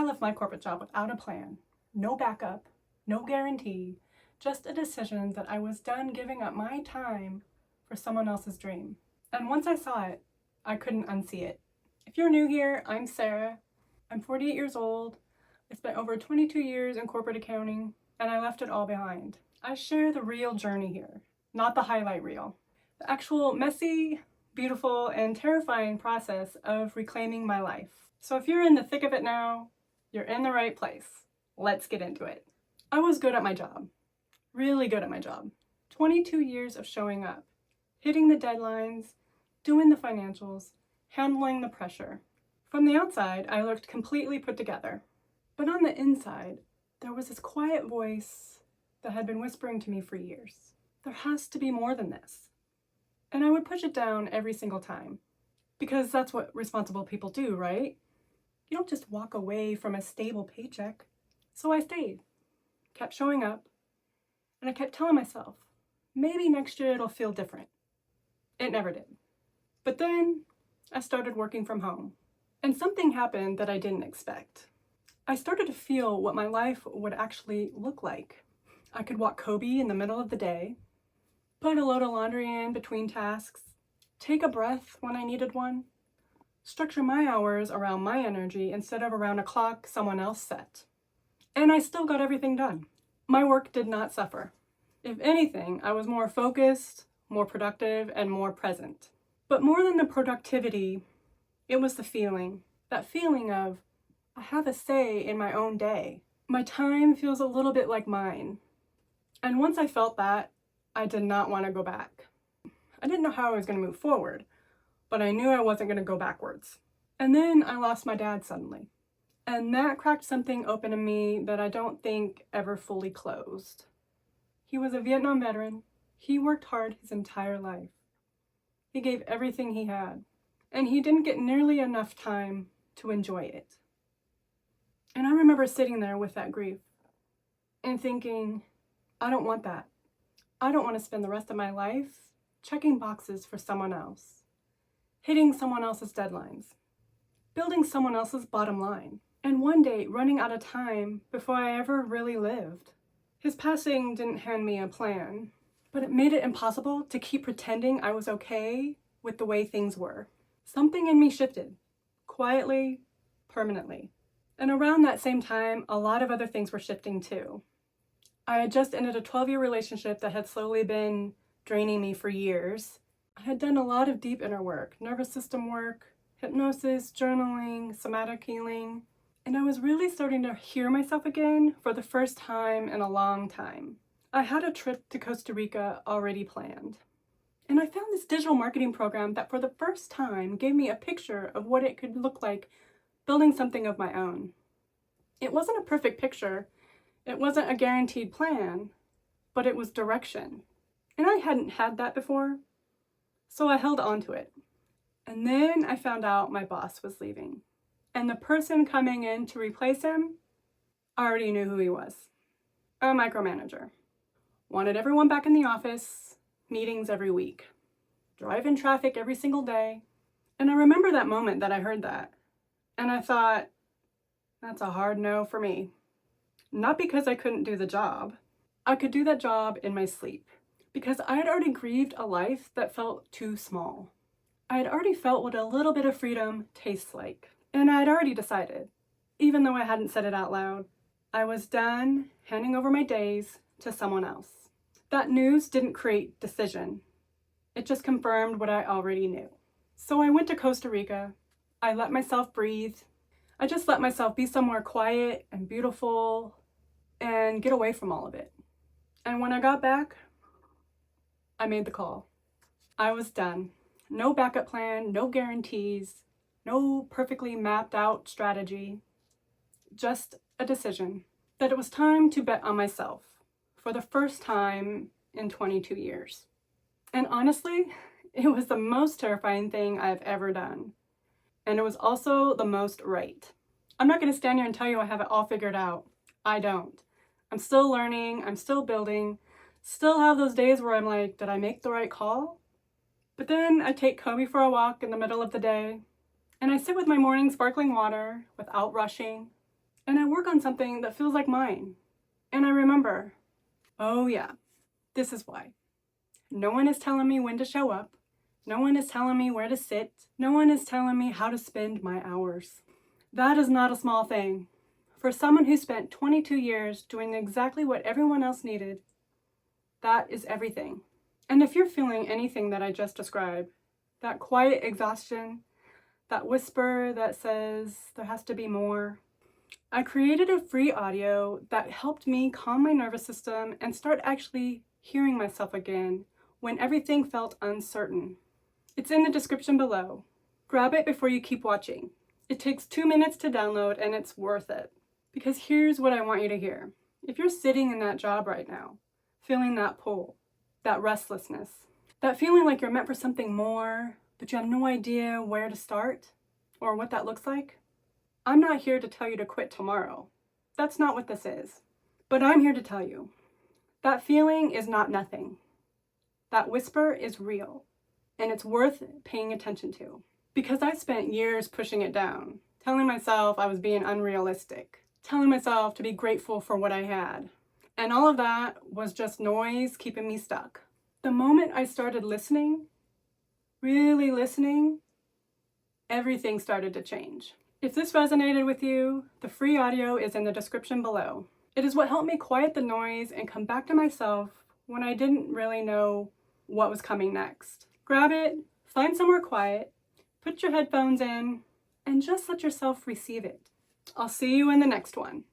left my corporate job without a plan, no backup, no guarantee, just a decision that I was done giving up my time for someone else's dream. And once I saw it, I couldn't unsee it. If you're new here, I'm Sarah. I'm 48 years old. I spent over 22 years in corporate accounting, and I left it all behind. I share the real journey here, not the highlight reel. The actual messy, beautiful, and terrifying process of reclaiming my life. So if you're in the thick of it now, you're in the right place. Let's get into it. I was good at my job. Really good at my job. 22 years of showing up, hitting the deadlines, doing the financials, handling the pressure. From the outside, I looked completely put together. But on the inside, there was this quiet voice that had been whispering to me for years. There has to be more than this. And I would push it down every single time. Because that's what responsible people do, right? You don't just walk away from a stable paycheck. So I stayed, kept showing up, and I kept telling myself, maybe next year it'll feel different. It never did. But then I started working from home, and something happened that I didn't expect. I started to feel what my life would actually look like. I could walk Kobe in the middle of the day, put a load of laundry in between tasks, take a breath when I needed one, structure my hours around my energy instead of around a clock someone else set. And I still got everything done. My work did not suffer. If anything, I was more focused, more productive, and more present. But more than the productivity, it was the feeling. That feeling of, I have a say in my own day. My time feels a little bit like mine. And once I felt that, I did not want to go back. I didn't know how I was going to move forward, but I knew I wasn't going to go backwards. And then I lost my dad suddenly. And that cracked something open in me that I don't think ever fully closed. He was a Vietnam veteran. He worked hard his entire life. He gave everything he had, and he didn't get nearly enough time to enjoy it. And I remember sitting there with that grief and thinking, I don't want that. I don't want to spend the rest of my life checking boxes for someone else, hitting someone else's deadlines, building someone else's bottom line, and one day running out of time before I ever really lived. His passing didn't hand me a plan, but it made it impossible to keep pretending I was okay with the way things were. Something in me shifted, quietly, permanently. And around that same time, a lot of other things were shifting too. I had just ended a 12-year relationship that had slowly been draining me for years. I had done a lot of deep inner work, nervous system work, hypnosis, journaling, somatic healing, and I was really starting to hear myself again for the first time in a long time. I had a trip to Costa Rica already planned, and I found this digital marketing program that for the first time gave me a picture of what it could look like building something of my own. It wasn't a perfect picture, it wasn't a guaranteed plan, but it was direction. And I hadn't had that before, so I held on to it. And then I found out my boss was leaving. And the person coming in to replace him, I already knew who he was. A micromanager. Wanted everyone back in the office, meetings every week, drive-in traffic every single day. And I remember that moment that I heard that. And I thought, that's a hard no for me. Not because I couldn't do the job. I could do that job in my sleep. Because I had already grieved a life that felt too small. I had already felt what a little bit of freedom tastes like. And I had already decided, even though I hadn't said it out loud, I was done handing over my days to someone else. That news didn't create decision. It just confirmed what I already knew. So I went to Costa Rica. I let myself breathe. I just let myself be somewhere quiet and beautiful and get away from all of it. And when I got back, I made the call. I was done. No backup plan, no guarantees, no perfectly mapped out strategy. Just a decision that it was time to bet on myself for the first time in 22 years. And honestly, it was the most terrifying thing I've ever done. And it was also the most right. I'm not going to stand here and tell you I have it all figured out. I don't. I'm still learning, I'm still building, still have those days where I'm like, did I make the right call? But then I take Kobe for a walk in the middle of the day, and I sit with my morning sparkling water without rushing, and I work on something that feels like mine. And I remember, oh yeah, this is why. No one is telling me when to show up. No one is telling me where to sit. No one is telling me how to spend my hours. That is not a small thing. For someone who spent 22 years doing exactly what everyone else needed, that is everything. And if you're feeling anything that I just described, that quiet exhaustion, that whisper that says there has to be more, I created a free audio that helped me calm my nervous system and start actually hearing myself again when everything felt uncertain. It's in the description below. Grab it before you keep watching. It takes 2 minutes to download and it's worth it. Because here's what I want you to hear. If you're sitting in that job right now, feeling that pull, that restlessness, that feeling like you're meant for something more, but you have no idea where to start or what that looks like, I'm not here to tell you to quit tomorrow. That's not what this is. But I'm here to tell you, that feeling is not nothing. That whisper is real, and it's worth paying attention to. Because I spent years pushing it down, telling myself I was being unrealistic, telling myself to be grateful for what I had. And all of that was just noise keeping me stuck. The moment I started listening, really listening, everything started to change. If this resonated with you, the free audio is in the description below. It is what helped me quiet the noise and come back to myself when I didn't really know what was coming next. Grab it, find somewhere quiet, put your headphones in, and just let yourself receive it. I'll see you in the next one.